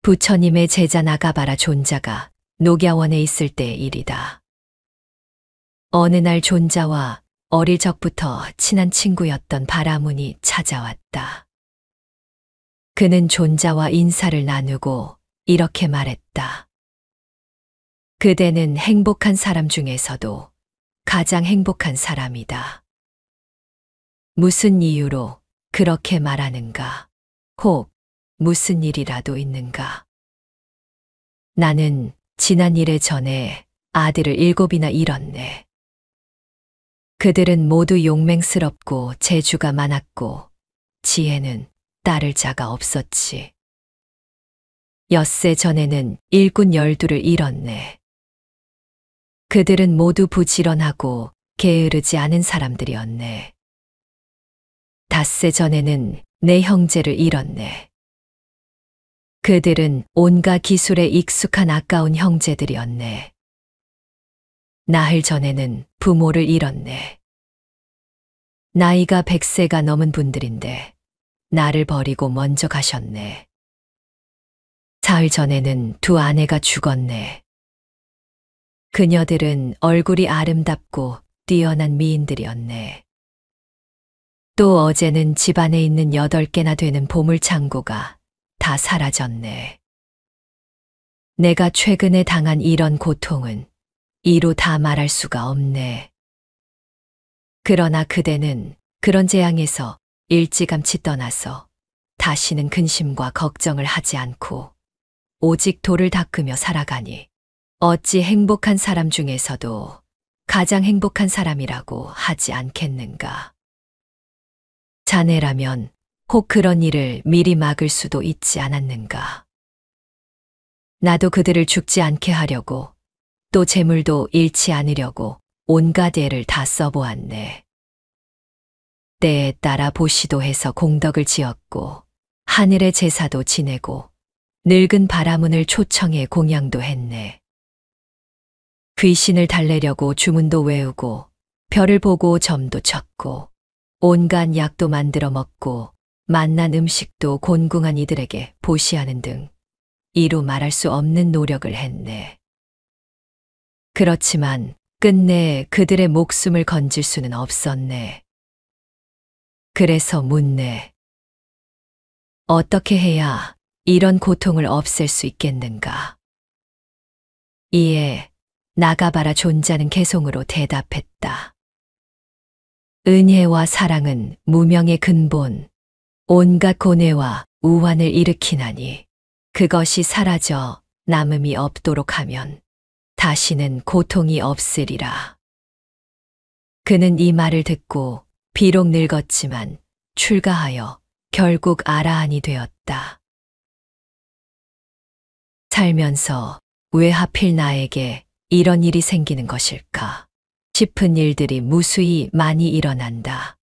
부처님의 제자 나가바라 존자가 녹야원에 있을 때의 일이다. 어느 날 존자와 어릴 적부터 친한 친구였던 바라문이 찾아왔다. 그는 존자와 인사를 나누고 이렇게 말했다. 그대는 행복한 사람 중에서도 가장 행복한 사람이다. 무슨 이유로 그렇게 말하는가? 혹 무슨 일이라도 있는가? 나는 지난 일에 전에 아들을 7이나 잃었네. 그들은 모두 용맹스럽고 재주가 많았고 지혜는 따를 자가 없었지. 엿새 전에는 일꾼 12를 잃었네. 그들은 모두 부지런하고 게으르지 않은 사람들이었네. 닷새 전에는 내 형제를 잃었네. 그들은 온갖 기술에 익숙한 아까운 형제들이었네. 나흘 전에는 부모를 잃었네. 나이가 100세가 넘은 분들인데 나를 버리고 먼저 가셨네. 사흘 전에는 2 아내가 죽었네. 그녀들은 얼굴이 아름답고 뛰어난 미인들이었네. 또 어제는 집안에 있는 8개나 되는 보물창고가 다 사라졌네. 내가 최근에 당한 이런 고통은 이루 다 말할 수가 없네. 그러나 그대는 그런 재앙에서 일찌감치 떠나서 다시는 근심과 걱정을 하지 않고 오직 도를 닦으며 살아가니 어찌 행복한 사람 중에서도 가장 행복한 사람이라고 하지 않겠는가? 자네라면 혹 그런 일을 미리 막을 수도 있지 않았는가? 나도 그들을 죽지 않게 하려고 또 재물도 잃지 않으려고 온갖 애를 다 써보았네. 때에 따라 보시도 해서 공덕을 지었고 하늘의 제사도 지내고 늙은 바라문을 초청해 공양도 했네. 귀신을 달래려고 주문도 외우고 별을 보고 점도 쳤고 온갖 약도 만들어 먹고 맛난 음식도 곤궁한 이들에게 보시하는 등 이루 말할 수 없는 노력을 했네. 그렇지만 끝내 그들의 목숨을 건질 수는 없었네. 그래서 묻네. 어떻게 해야 이런 고통을 없앨 수 있겠는가? 이에 나가바라 존자는 개송으로 대답했다. 은혜와 사랑은 무명의 근본, 온갖 고뇌와 우환을 일으키나니 그것이 사라져 남음이 없도록 하면 다시는 고통이 없으리라. 그는 이 말을 듣고 비록 늙었지만 출가하여 결국 아라한이 되었다. 살면서 왜 하필 나에게 이런 일이 생기는 것일까 싶은 일들이 무수히 많이 일어난다.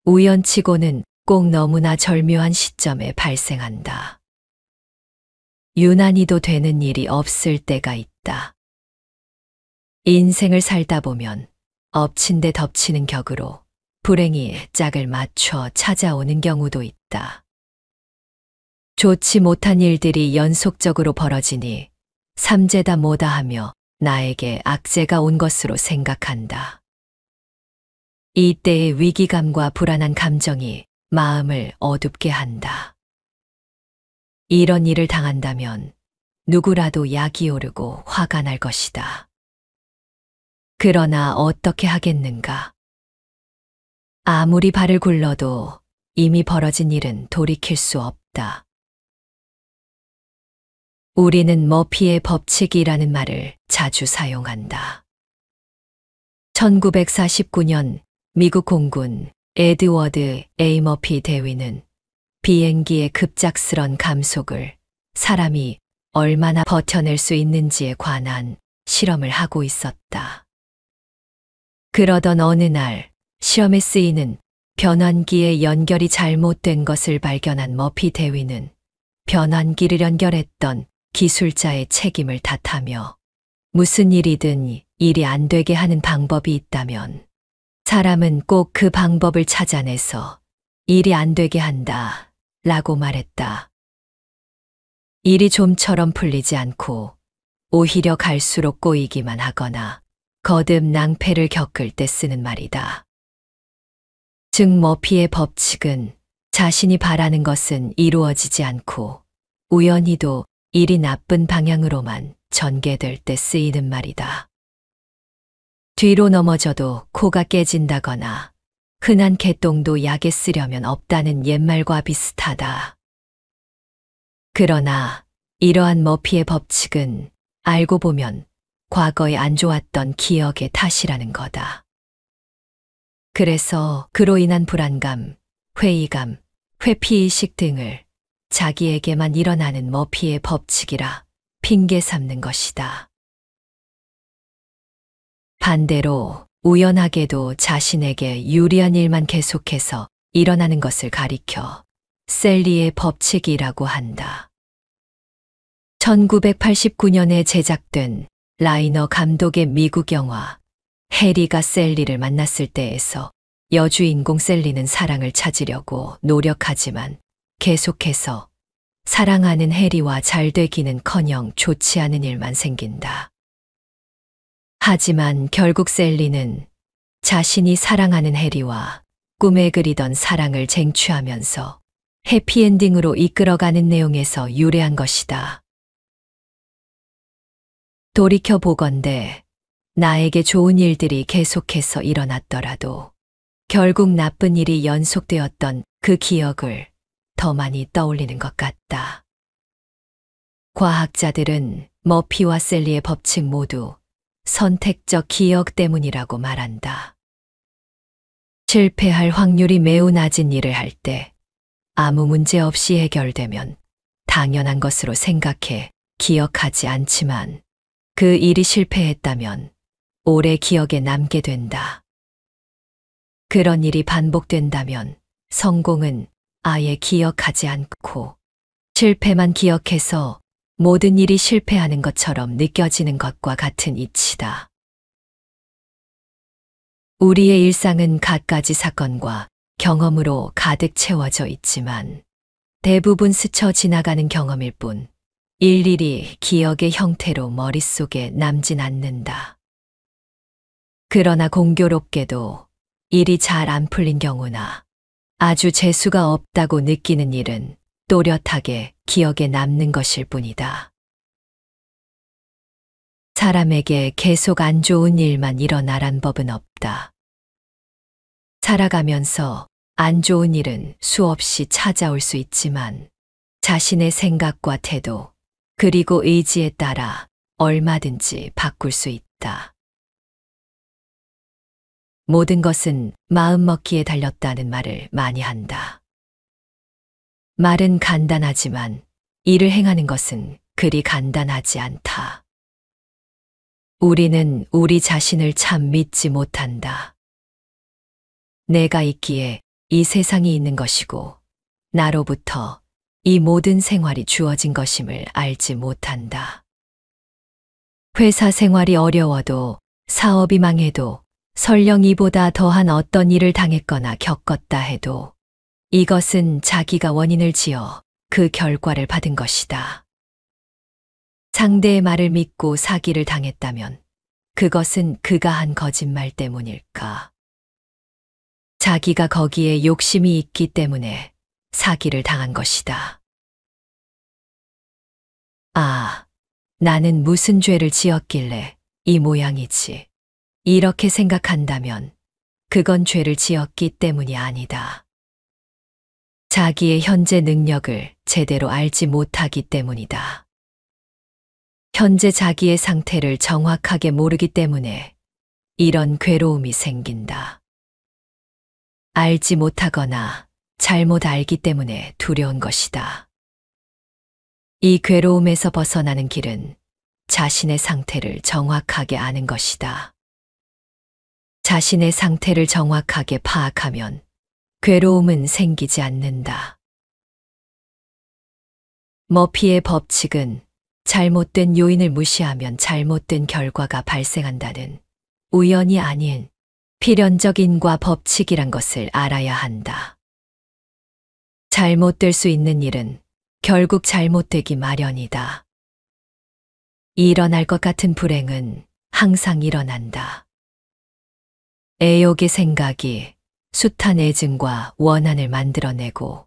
우연치고는 꼭 너무나 절묘한 시점에 발생한다. 유난히도 되는 일이 없을 때가 있다. 인생을 살다 보면 엎친 데 덮치는 격으로 불행이 짝을 맞춰 찾아오는 경우도 있다. 좋지 못한 일들이 연속적으로 벌어지니 삼재다 뭐다 하며 나에게 악재가 온 것으로 생각한다. 이때의 위기감과 불안한 감정이 마음을 어둡게 한다. 이런 일을 당한다면 누구라도 약이 오르고 화가 날 것이다. 그러나 어떻게 하겠는가? 아무리 발을 굴러도 이미 벌어진 일은 돌이킬 수 없다. 우리는 머피의 법칙이라는 말을 자주 사용한다. 1949년 미국 공군 에드워드 A. 머피 대위는 비행기의 급작스런 감속을 사람이 얼마나 버텨낼 수 있는지에 관한 실험을 하고 있었다. 그러던 어느 날 시험에 쓰이는 변환기의 연결이 잘못된 것을 발견한 머피 대위는 변환기를 연결했던 기술자의 책임을 탓하며 무슨 일이든 일이 안 되게 하는 방법이 있다면 사람은 꼭 그 방법을 찾아내서 일이 안 되게 한다 라고 말했다. 일이 좀처럼 풀리지 않고 오히려 갈수록 꼬이기만 하거나 거듭 낭패를 겪을 때 쓰는 말이다. 즉 머피의 법칙은 자신이 바라는 것은 이루어지지 않고 우연히도 일이 나쁜 방향으로만 전개될 때 쓰이는 말이다. 뒤로 넘어져도 코가 깨진다거나 흔한 개똥도 약에 쓰려면 없다는 옛말과 비슷하다. 그러나 이러한 머피의 법칙은 알고 보면 과거에 안 좋았던 기억의 탓이라는 거다. 그래서 그로 인한 불안감, 회의감, 회피의식 등을 자기에게만 일어나는 머피의 법칙이라 핑계 삼는 것이다. 반대로 우연하게도 자신에게 유리한 일만 계속해서 일어나는 것을 가리켜 셀리의 법칙이라고 한다. 1989년에 제작된 라이너 감독의 미국 영화 해리가 셀리를 만났을 때에서 여주인공 셀리는 사랑을 찾으려고 노력하지만 계속해서 사랑하는 해리와 잘 되기는커녕 좋지 않은 일만 생긴다. 하지만 결국 셀리는 자신이 사랑하는 해리와 꿈에 그리던 사랑을 쟁취하면서 해피엔딩으로 이끌어가는 내용에서 유래한 것이다. 돌이켜보건대 나에게 좋은 일들이 계속해서 일어났더라도 결국 나쁜 일이 연속되었던 그 기억을 더 많이 떠올리는 것 같다. 과학자들은 머피와 셀리의 법칙 모두 선택적 기억 때문이라고 말한다. 실패할 확률이 매우 낮은 일을 할 때 아무 문제 없이 해결되면 당연한 것으로 생각해 기억하지 않지만 그 일이 실패했다면 오래 기억에 남게 된다. 그런 일이 반복된다면 성공은 아예 기억하지 않고 실패만 기억해서 모든 일이 실패하는 것처럼 느껴지는 것과 같은 이치다. 우리의 일상은 갖가지 사건과 경험으로 가득 채워져 있지만 대부분 스쳐 지나가는 경험일 뿐 일일이 기억의 형태로 머릿속에 남진 않는다. 그러나 공교롭게도 일이 잘 안 풀린 경우나 아주 재수가 없다고 느끼는 일은 또렷하게 기억에 남는 것일 뿐이다. 사람에게 계속 안 좋은 일만 일어나란 법은 없다. 살아가면서 안 좋은 일은 수없이 찾아올 수 있지만 자신의 생각과 태도 그리고 의지에 따라 얼마든지 바꿀 수 있다. 모든 것은 마음먹기에 달렸다는 말을 많이 한다. 말은 간단하지만 일을 행하는 것은 그리 간단하지 않다. 우리는 우리 자신을 참 믿지 못한다. 내가 있기에 이 세상이 있는 것이고 나로부터 이 모든 생활이 주어진 것임을 알지 못한다. 회사 생활이 어려워도 사업이 망해도 설령 이보다 더한 어떤 일을 당했거나 겪었다 해도 이것은 자기가 원인을 지어 그 결과를 받은 것이다. 상대의 말을 믿고 사기를 당했다면 그것은 그가 한 거짓말 때문일까? 자기가 거기에 욕심이 있기 때문에 사기를 당한 것이다. 아, 나는 무슨 죄를 지었길래 이 모양이지. 이렇게 생각한다면 그건 죄를 지었기 때문이 아니다. 자기의 현재 능력을 제대로 알지 못하기 때문이다. 현재 자기의 상태를 정확하게 모르기 때문에 이런 괴로움이 생긴다. 알지 못하거나 잘못 알기 때문에 두려운 것이다. 이 괴로움에서 벗어나는 길은 자신의 상태를 정확하게 아는 것이다. 자신의 상태를 정확하게 파악하면 괴로움은 생기지 않는다. 머피의 법칙은 잘못된 요인을 무시하면 잘못된 결과가 발생한다는 우연이 아닌 필연적인과 법칙이란 것을 알아야 한다. 잘못될 수 있는 일은 결국 잘못되기 마련이다. 일어날 것 같은 불행은 항상 일어난다. 애욕의 생각이 숱한 애증과 원한을 만들어내고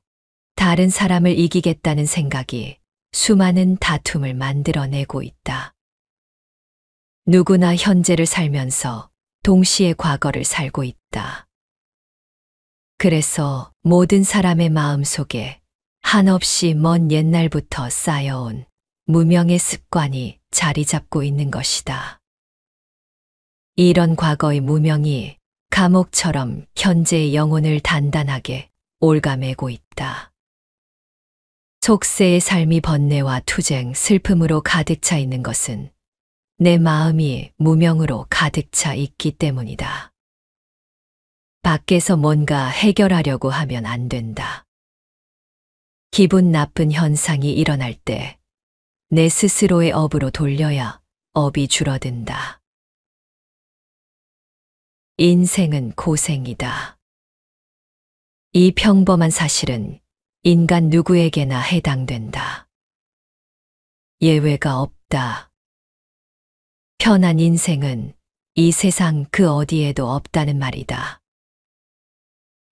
다른 사람을 이기겠다는 생각이 수많은 다툼을 만들어내고 있다. 누구나 현재를 살면서 동시에 과거를 살고 있다. 그래서 모든 사람의 마음 속에 한없이 먼 옛날부터 쌓여온 무명의 습관이 자리 잡고 있는 것이다. 이런 과거의 무명이 감옥처럼 현재의 영혼을 단단하게 옭아매고 있다. 속세의 삶이 번뇌와 투쟁, 슬픔으로 가득 차 있는 것은 내 마음이 무명으로 가득 차 있기 때문이다. 밖에서 뭔가 해결하려고 하면 안 된다. 기분 나쁜 현상이 일어날 때 내 스스로의 업으로 돌려야 업이 줄어든다. 인생은 고생이다. 이 평범한 사실은 인간 누구에게나 해당된다. 예외가 없다. 편한 인생은 이 세상 그 어디에도 없다는 말이다.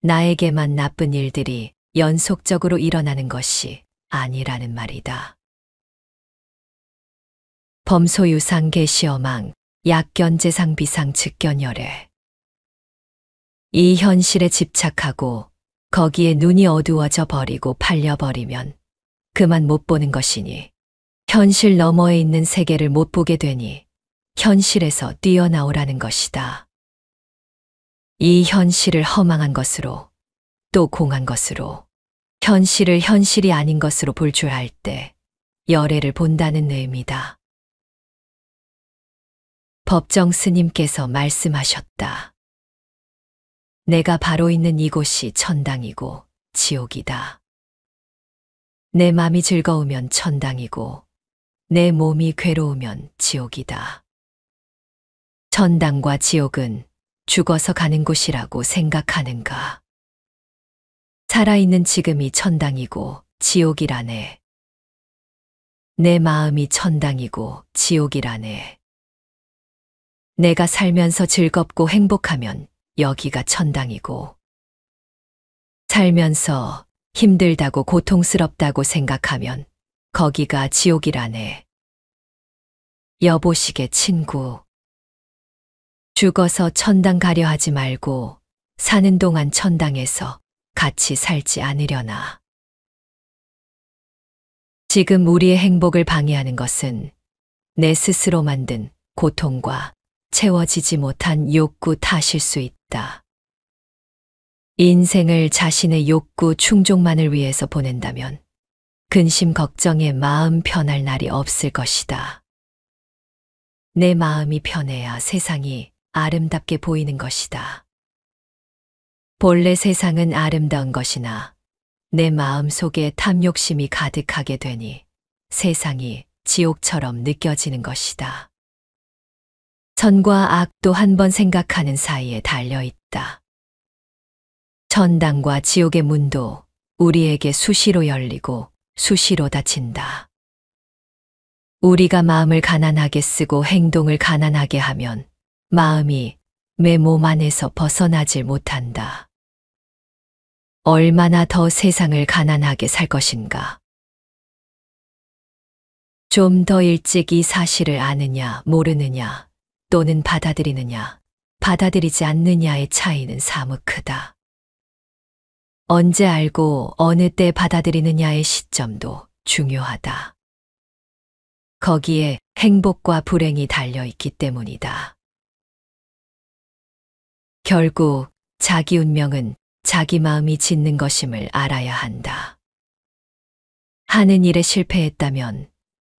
나에게만 나쁜 일들이 연속적으로 일어나는 것이 아니라는 말이다. 범소유상 계시어망 약견재상 비상 즉견열애. 이 현실에 집착하고 거기에 눈이 어두워져 버리고 팔려버리면 그만 못 보는 것이니 현실 너머에 있는 세계를 못 보게 되니 현실에서 뛰어나오라는 것이다. 이 현실을 허망한 것으로 또 공한 것으로 현실을 현실이 아닌 것으로 볼 줄 알 때 열애를 본다는 의미다. 법정 스님께서 말씀하셨다. 내가 바로 있는 이곳이 천당이고 지옥이다. 내 마음이 즐거우면 천당이고 내 몸이 괴로우면 지옥이다. 천당과 지옥은 죽어서 가는 곳이라고 생각하는가? 살아있는 지금이 천당이고 지옥이라네. 내 마음이 천당이고 지옥이라네. 내가 살면서 즐겁고 행복하면 여기가 천당이고, 살면서 힘들다고 고통스럽다고 생각하면 거기가 지옥이라네. 여보시게 친구. 죽어서 천당 가려 하지 말고 사는 동안 천당에서 같이 살지 않으려나. 지금 우리의 행복을 방해하는 것은 내 스스로 만든 고통과 채워지지 못한 욕구 탓일 수 있다. 인생을 자신의 욕구 충족만을 위해서 보낸다면 근심 걱정에 마음 편할 날이 없을 것이다. 내 마음이 편해야 세상이 아름답게 보이는 것이다. 본래 세상은 아름다운 것이나 내 마음 속에 탐욕심이 가득하게 되니 세상이 지옥처럼 느껴지는 것이다. 선과 악도 한 번 생각하는 사이에 달려 있다. 천당과 지옥의 문도 우리에게 수시로 열리고 수시로 닫힌다. 우리가 마음을 가난하게 쓰고 행동을 가난하게 하면 마음이 내 몸 안에서 벗어나질 못한다. 얼마나 더 세상을 가난하게 살 것인가? 좀 더 일찍 이 사실을 아느냐, 모르느냐, 또는 받아들이느냐, 받아들이지 않느냐의 차이는 사뭇 크다. 언제 알고 어느 때 받아들이느냐의 시점도 중요하다. 거기에 행복과 불행이 달려있기 때문이다. 결국 자기 운명은 자기 마음이 짓는 것임을 알아야 한다. 하는 일에 실패했다면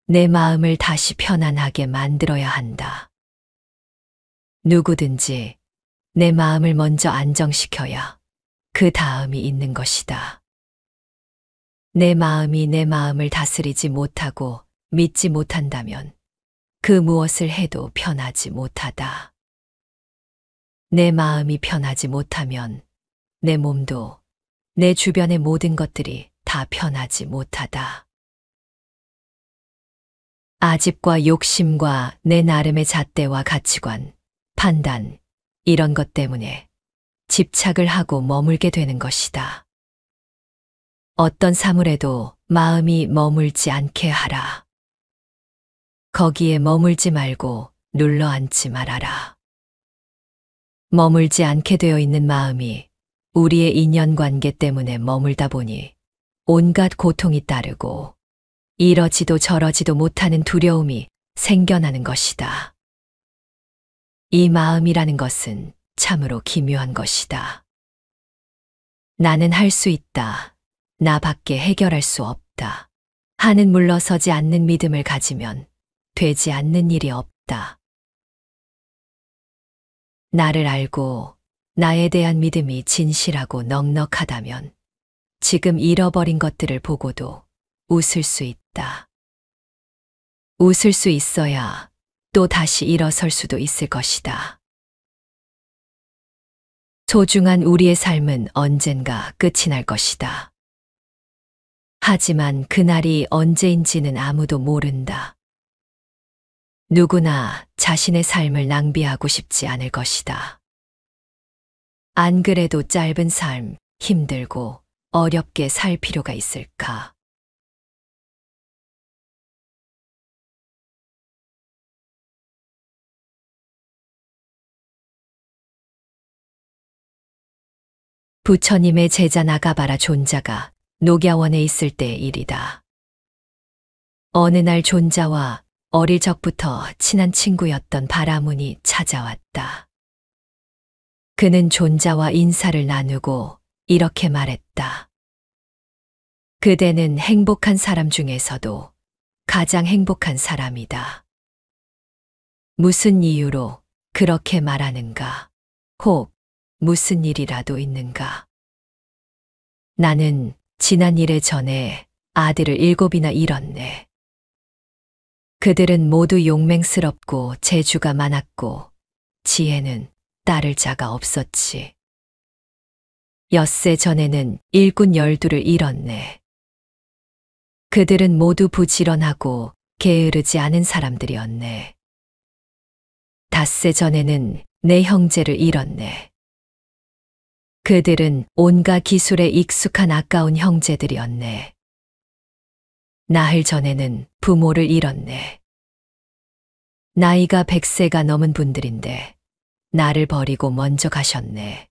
내 마음을 다시 편안하게 만들어야 한다. 누구든지 내 마음을 먼저 안정시켜야 그 다음이 있는 것이다. 내 마음이 내 마음을 다스리지 못하고 믿지 못한다면 그 무엇을 해도 편하지 못하다. 내 마음이 편하지 못하면 내 몸도 내 주변의 모든 것들이 다 편하지 못하다. 아집과 욕심과 내 나름의 잣대와 가치관, 판단, 이런 것 때문에 집착을 하고 머물게 되는 것이다. 어떤 사물에도 마음이 머물지 않게 하라. 거기에 머물지 말고 눌러앉지 말아라. 머물지 않게 되어 있는 마음이 우리의 인연관계 때문에 머물다 보니 온갖 고통이 따르고 이러지도 저러지도 못하는 두려움이 생겨나는 것이다. 이 마음이라는 것은 참으로 기묘한 것이다. 나는 할 수 있다. 나밖에 해결할 수 없다. 하는 물러서지 않는 믿음을 가지면 되지 않는 일이 없다. 나를 알고 나에 대한 믿음이 진실하고 넉넉하다면 지금 잃어버린 것들을 보고도 웃을 수 있다. 웃을 수 있어야 또 다시 일어설 수도 있을 것이다. 소중한 우리의 삶은 언젠가 끝이 날 것이다. 하지만 그날이 언제인지는 아무도 모른다. 누구나 자신의 삶을 낭비하고 싶지 않을 것이다. 안 그래도 짧은 삶, 힘들고 어렵게 살 필요가 있을까? 부처님의 제자 나가바라 존자가 녹야원에 있을 때의 일이다. 어느 날 존자와 어릴 적부터 친한 친구였던 바라문이 찾아왔다. 그는 존자와 인사를 나누고 이렇게 말했다. 그대는 행복한 사람 중에서도 가장 행복한 사람이다. 무슨 이유로 그렇게 말하는가? 혹 무슨 일이라도 있는가? 나는 지난 일에 전에 아들을 7이나 잃었네. 그들은 모두 용맹스럽고 재주가 많았고 지혜는 따를 자가 없었지. 엿새 전에는 일꾼 12를 잃었네. 그들은 모두 부지런하고 게으르지 않은 사람들이었네. 닷새 전에는 내 형제를 잃었네. 그들은 온갖 기술에 익숙한 아까운 형제들이었네. 나흘 전에는 부모를 잃었네. 나이가 100세가 넘은 분들인데 나를 버리고 먼저 가셨네.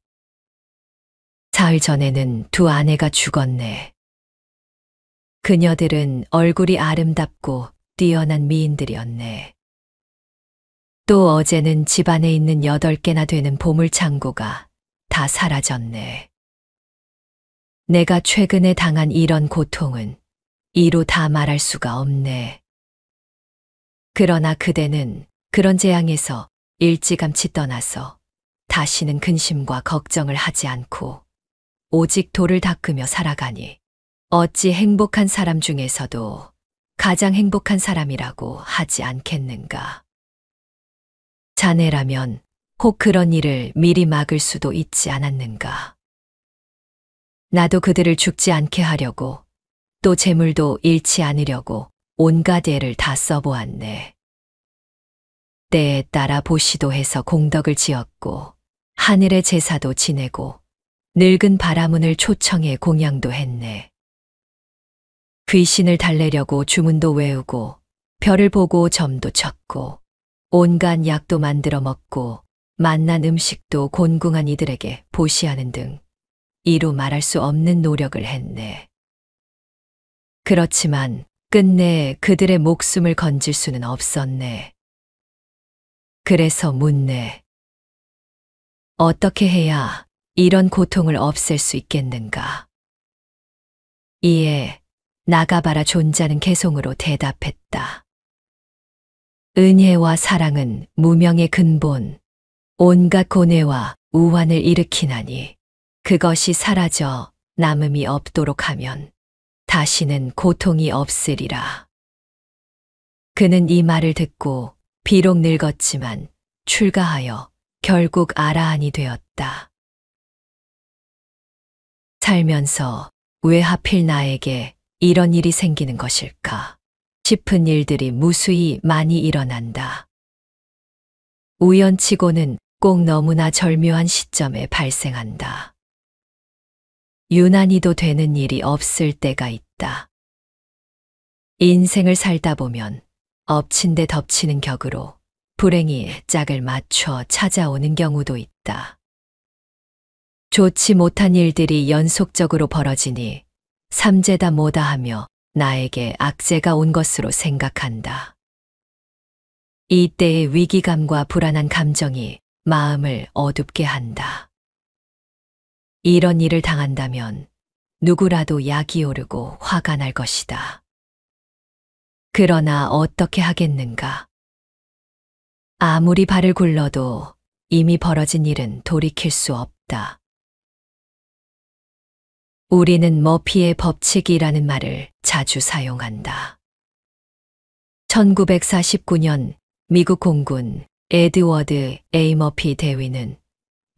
사흘 전에는 2 아내가 죽었네. 그녀들은 얼굴이 아름답고 뛰어난 미인들이었네. 또 어제는 집안에 있는 8개나 되는 보물창고가 다 사라졌네. 내가 최근에 당한 이런 고통은 이루 다 말할 수가 없네. 그러나 그대는 그런 재앙에서 일찌감치 떠나서 다시는 근심과 걱정을 하지 않고 오직 도를 닦으며 살아가니 어찌 행복한 사람 중에서도 가장 행복한 사람이라고 하지 않겠는가? 자네라면 혹 그런 일을 미리 막을 수도 있지 않았는가? 나도 그들을 죽지 않게 하려고 또 재물도 잃지 않으려고 온갖 애를 다 써보았네. 때에 따라 보시도 해서 공덕을 지었고 하늘의 제사도 지내고 늙은 바라문을 초청해 공양도 했네. 귀신을 달래려고 주문도 외우고 별을 보고 점도 쳤고 온갖 약도 만들어 먹고 맛난 음식도 곤궁한 이들에게 보시하는 등 이루 말할 수 없는 노력을 했네. 그렇지만 끝내 그들의 목숨을 건질 수는 없었네. 그래서 묻네. 어떻게 해야 이런 고통을 없앨 수 있겠는가? 이에 나가바라 존자는 개송으로 대답했다. 은혜와 사랑은 무명의 근본, 온갖 고뇌와 우환을 일으키나니 그것이 사라져 남음이 없도록 하면 다시는 고통이 없으리라. 그는 이 말을 듣고 비록 늙었지만 출가하여 결국 아라한이 되었다. 살면서 왜 하필 나에게 이런 일이 생기는 것일까? 싶은 일들이 무수히 많이 일어난다. 우연치고는 꼭 너무나 절묘한 시점에 발생한다. 유난히도 되는 일이 없을 때가 있다. 인생을 살다 보면 엎친 데 덮치는 격으로 불행이 짝을 맞춰 찾아오는 경우도 있다. 좋지 못한 일들이 연속적으로 벌어지니 삼재다 뭐다 하며 나에게 악재가 온 것으로 생각한다. 이때의 위기감과 불안한 감정이 마음을 어둡게 한다. 이런 일을 당한다면 누구라도 약이 오르고 화가 날 것이다. 그러나 어떻게 하겠는가? 아무리 발을 굴러도 이미 벌어진 일은 돌이킬 수 없다. 우리는 머피의 법칙이라는 말을 자주 사용한다. 1949년 미국 공군 에드워드 A. 머피 대위는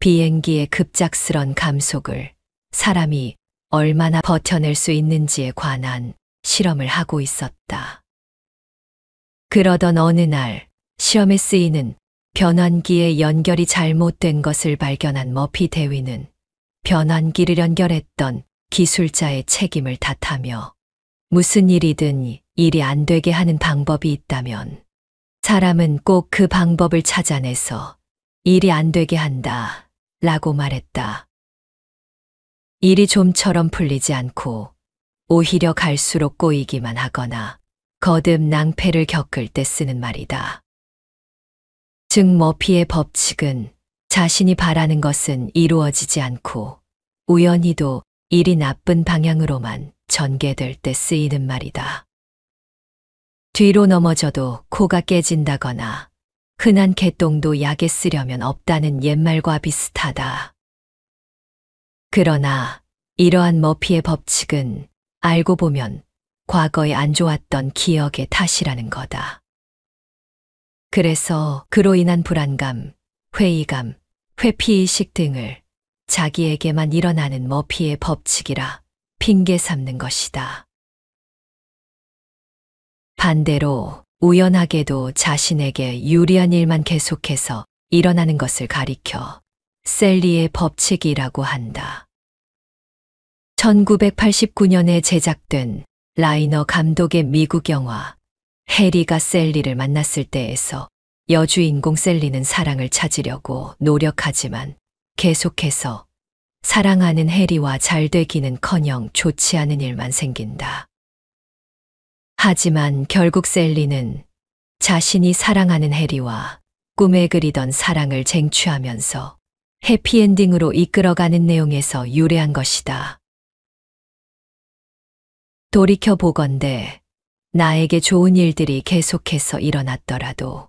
비행기의 급작스런 감속을 사람이 얼마나 버텨낼 수 있는지에 관한 실험을 하고 있었다. 그러던 어느 날 시험에 쓰이는 변환기의 연결이 잘못된 것을 발견한 머피 대위는 변환기를 연결했던 기술자의 책임을 탓하며 무슨 일이든 일이 안 되게 하는 방법이 있다면 사람은 꼭 그 방법을 찾아내서 일이 안 되게 한다 라고 말했다. 일이 좀처럼 풀리지 않고 오히려 갈수록 꼬이기만 하거나 거듭 낭패를 겪을 때 쓰는 말이다. 즉 머피의 법칙은 자신이 바라는 것은 이루어지지 않고 우연히도 일이 나쁜 방향으로만 전개될 때 쓰이는 말이다. 뒤로 넘어져도 코가 깨진다거나 흔한 개똥도 약에 쓰려면 없다는 옛말과 비슷하다. 그러나 이러한 머피의 법칙은 알고 보면 과거에 안 좋았던 기억의 탓이라는 거다. 그래서 그로 인한 불안감, 회의감, 회피의식 등을 자기에게만 일어나는 머피의 법칙이라 핑계 삼는 것이다. 반대로 우연하게도 자신에게 유리한 일만 계속해서 일어나는 것을 가리켜 셀리의 법칙이라고 한다. 1989년에 제작된 라이너 감독의 미국 영화 해리가 셀리를 만났을 때에서 여주인공 셀리는 사랑을 찾으려고 노력하지만 계속해서 사랑하는 해리와 잘 되기는커녕 좋지 않은 일만 생긴다. 하지만 결국 셀리는 자신이 사랑하는 해리와 꿈에 그리던 사랑을 쟁취하면서 해피엔딩으로 이끌어가는 내용에서 유래한 것이다. 돌이켜보건대 나에게 좋은 일들이 계속해서 일어났더라도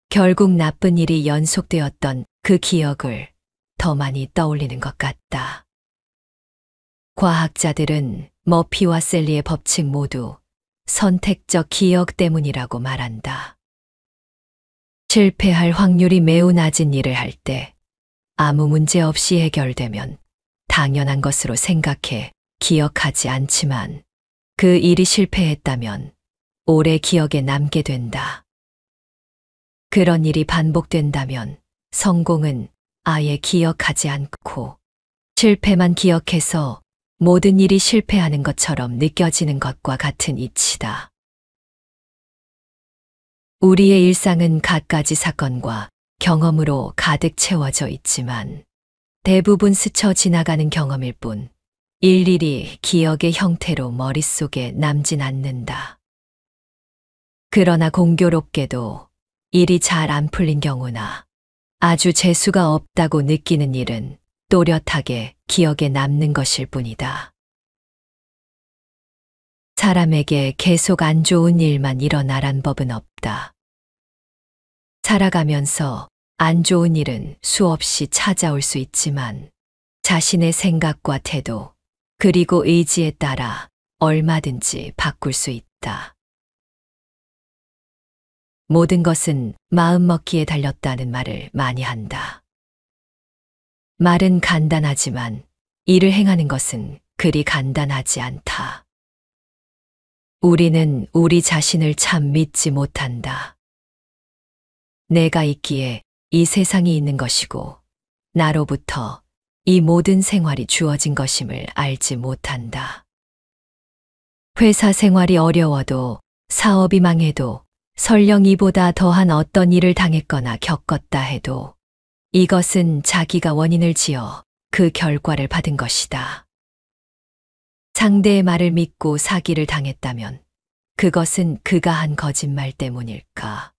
결국 나쁜 일이 연속되었던 그 기억을 더 많이 떠올리는 것 같다. 과학자들은 머피와 셀리의 법칙 모두 선택적 기억 때문이라고 말한다. 실패할 확률이 매우 낮은 일을 할 때 아무 문제 없이 해결되면 당연한 것으로 생각해 기억하지 않지만 그 일이 실패했다면 오래 기억에 남게 된다. 그런 일이 반복된다면 성공은 아예 기억하지 않고 실패만 기억해서 모든 일이 실패하는 것처럼 느껴지는 것과 같은 이치다. 우리의 일상은 갖가지 사건과 경험으로 가득 채워져 있지만 대부분 스쳐 지나가는 경험일 뿐 일일이 기억의 형태로 머릿속에 남진 않는다. 그러나 공교롭게도 일이 잘 안 풀린 경우나 아주 재수가 없다고 느끼는 일은 또렷하게 기억에 남는 것일 뿐이다. 사람에게 계속 안 좋은 일만 일어나란 법은 없다. 살아가면서 안 좋은 일은 수없이 찾아올 수 있지만 자신의 생각과 태도 그리고 의지에 따라 얼마든지 바꿀 수 있다. 모든 것은 마음먹기에 달렸다는 말을 많이 한다. 말은 간단하지만 일을 행하는 것은 그리 간단하지 않다. 우리는 우리 자신을 참 믿지 못한다. 내가 있기에 이 세상이 있는 것이고, 나로부터 이 모든 생활이 주어진 것임을 알지 못한다. 회사 생활이 어려워도, 사업이 망해도, 설령 이보다 더한 어떤 일을 당했거나 겪었다 해도 이것은 자기가 원인을 지어 그 결과를 받은 것이다. 상대의 말을 믿고 사기를 당했다면 그것은 그가 한 거짓말 때문일까?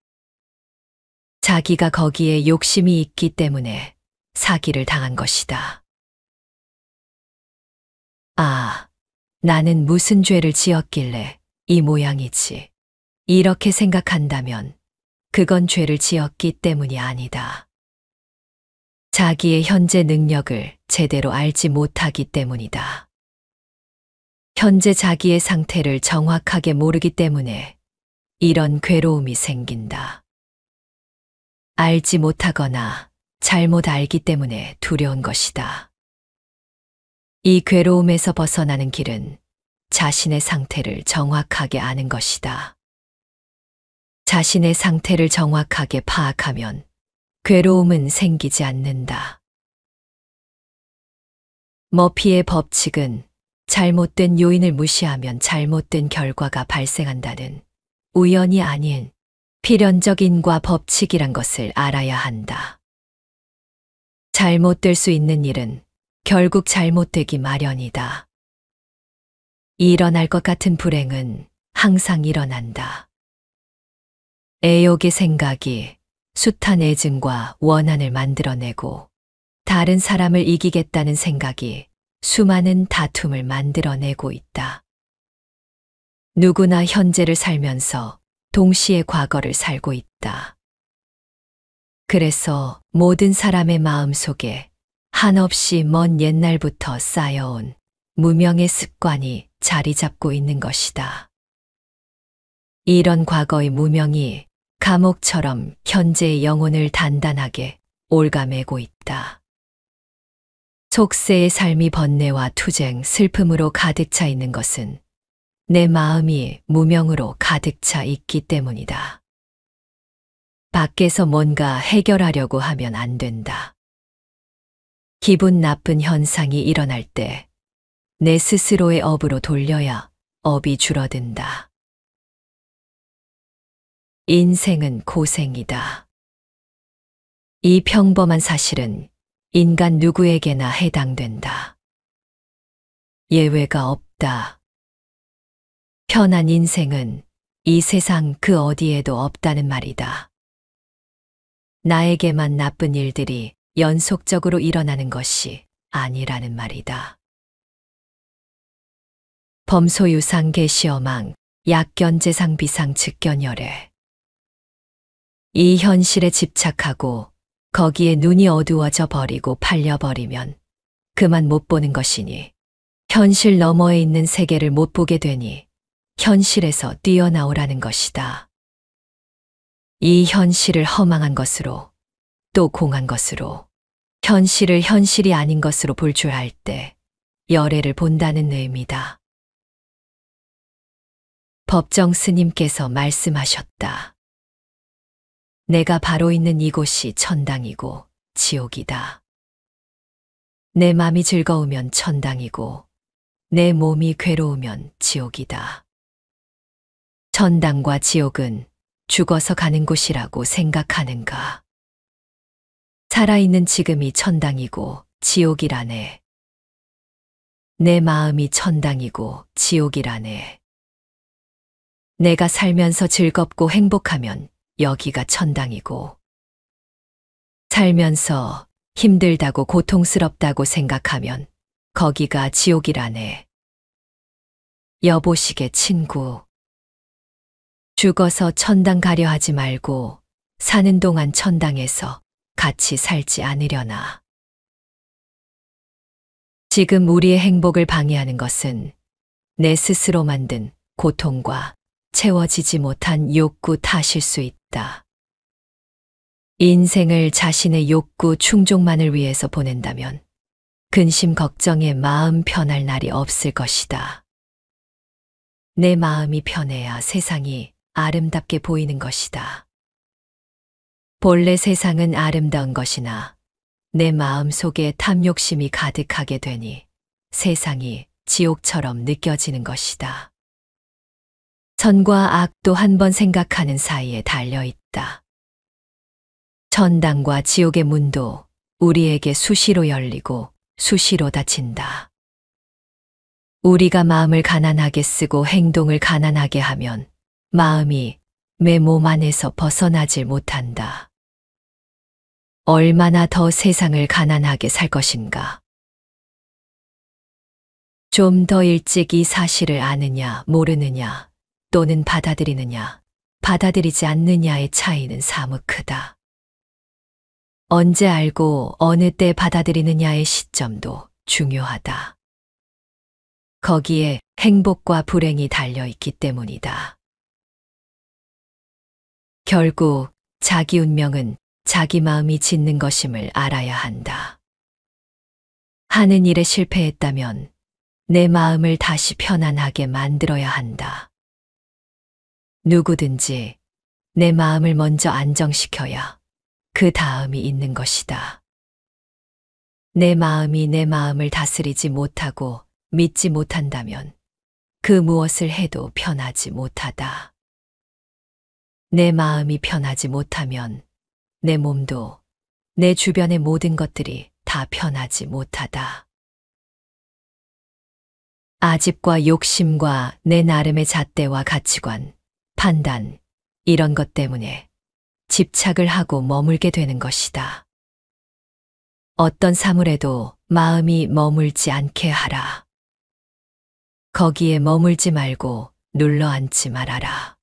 자기가 거기에 욕심이 있기 때문에 사기를 당한 것이다. 아, 나는 무슨 죄를 지었길래 이 모양이지. 이렇게 생각한다면 그건 죄를 지었기 때문이 아니다. 자기의 현재 능력을 제대로 알지 못하기 때문이다. 현재 자기의 상태를 정확하게 모르기 때문에 이런 괴로움이 생긴다. 알지 못하거나 잘못 알기 때문에 두려운 것이다. 이 괴로움에서 벗어나는 길은 자신의 상태를 정확하게 아는 것이다. 자신의 상태를 정확하게 파악하면 괴로움은 생기지 않는다. 머피의 법칙은 잘못된 요인을 무시하면 잘못된 결과가 발생한다는 우연이 아닌 필연적인과 법칙이란 것을 알아야 한다. 잘못될 수 있는 일은 결국 잘못되기 마련이다. 일어날 것 같은 불행은 항상 일어난다. 애욕의 생각이 숱한 애증과 원한을 만들어내고 다른 사람을 이기겠다는 생각이 수많은 다툼을 만들어내고 있다. 누구나 현재를 살면서 동시에 과거를 살고 있다. 그래서 모든 사람의 마음 속에 한없이 먼 옛날부터 쌓여온 무명의 습관이 자리 잡고 있는 것이다. 이런 과거의 무명이 감옥처럼 현재의 영혼을 단단하게 옭아매고 있다. 속세의 삶이 번뇌와 투쟁, 슬픔으로 가득 차 있는 것은 내 마음이 무명으로 가득 차 있기 때문이다. 밖에서 뭔가 해결하려고 하면 안 된다. 기분 나쁜 현상이 일어날 때 내 스스로의 업으로 돌려야 업이 줄어든다. 인생은 고생이다. 이 평범한 사실은 인간 누구에게나 해당된다. 예외가 없다. 편한 인생은 이 세상 그 어디에도 없다는 말이다. 나에게만 나쁜 일들이 연속적으로 일어나는 것이 아니라는 말이다. 범소유상 계시어망, 약견재상 비상 즉견열애. 이 현실에 집착하고 거기에 눈이 어두워져 버리고 팔려버리면 그만 못 보는 것이니 현실 너머에 있는 세계를 못 보게 되니 현실에서 뛰어나오라는 것이다. 이 현실을 허망한 것으로 또 공한 것으로 현실을 현실이 아닌 것으로 볼 줄 알 때 열애를 본다는 의미다. 법정 스님께서 말씀하셨다. 내가 바로 있는 이곳이 천당이고 지옥이다. 내 맘이 즐거우면 천당이고 내 몸이 괴로우면 지옥이다. 천당과 지옥은 죽어서 가는 곳이라고 생각하는가? 살아있는 지금이 천당이고 지옥이라네. 내 마음이 천당이고 지옥이라네. 내가 살면서 즐겁고 행복하면 여기가 천당이고, 살면서 힘들다고 고통스럽다고 생각하면 거기가 지옥이라네. 여보시게 친구. 죽어서 천당 가려 하지 말고 사는 동안 천당에서 같이 살지 않으려나. 지금 우리의 행복을 방해하는 것은 내 스스로 만든 고통과 채워지지 못한 욕구 탓일 수 있다. 인생을 자신의 욕구 충족만을 위해서 보낸다면 근심 걱정에 마음 편할 날이 없을 것이다. 내 마음이 편해야 세상이 아름답게 보이는 것이다. 본래 세상은 아름다운 것이나 내 마음 속에 탐욕심이 가득하게 되니 세상이 지옥처럼 느껴지는 것이다. 선과 악도 한 번 생각하는 사이에 달려 있다. 천당과 지옥의 문도 우리에게 수시로 열리고 수시로 닫힌다. 우리가 마음을 가난하게 쓰고 행동을 가난하게 하면 마음이 내 몸 안에서 벗어나질 못한다. 얼마나 더 세상을 가난하게 살 것인가? 좀 더 일찍 이 사실을 아느냐, 모르느냐, 또는 받아들이느냐, 받아들이지 않느냐의 차이는 사뭇 크다. 언제 알고 어느 때 받아들이느냐의 시점도 중요하다. 거기에 행복과 불행이 달려있기 때문이다. 결국 자기 운명은 자기 마음이 짓는 것임을 알아야 한다. 하는 일에 실패했다면 내 마음을 다시 편안하게 만들어야 한다. 누구든지 내 마음을 먼저 안정시켜야 그 다음이 있는 것이다. 내 마음이 내 마음을 다스리지 못하고 믿지 못한다면 그 무엇을 해도 편하지 못하다. 내 마음이 편하지 못하면 내 몸도 내 주변의 모든 것들이 다 편하지 못하다. 아집과 욕심과 내 나름의 잣대와 가치관, 판단, 이런 것 때문에 집착을 하고 머물게 되는 것이다. 어떤 사물에도 마음이 머물지 않게 하라. 거기에 머물지 말고 눌러앉지 말아라.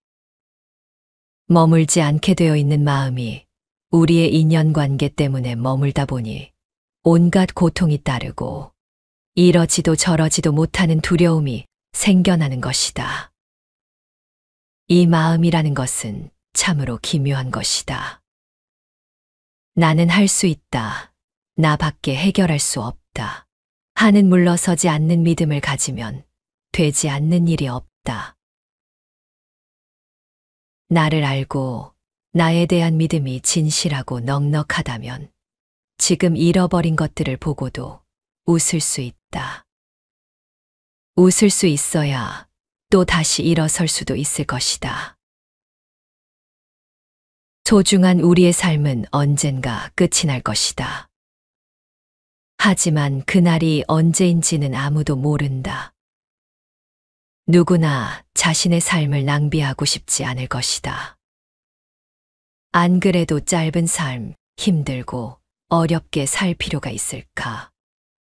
머물지 않게 되어 있는 마음이 우리의 인연관계 때문에 머물다 보니 온갖 고통이 따르고 이러지도 저러지도 못하는 두려움이 생겨나는 것이다. 이 마음이라는 것은 참으로 기묘한 것이다. 나는 할 수 있다. 나밖에 해결할 수 없다. 하는 물러서지 않는 믿음을 가지면 되지 않는 일이 없다. 나를 알고 나에 대한 믿음이 진실하고 넉넉하다면 지금 잃어버린 것들을 보고도 웃을 수 있다. 웃을 수 있어야 또 다시 일어설 수도 있을 것이다. 소중한 우리의 삶은 언젠가 끝이 날 것이다. 하지만 그날이 언제인지는 아무도 모른다. 누구나 자신의 삶을 낭비하고 싶지 않을 것이다. 안 그래도 짧은 삶, 힘들고 어렵게 살 필요가 있을까?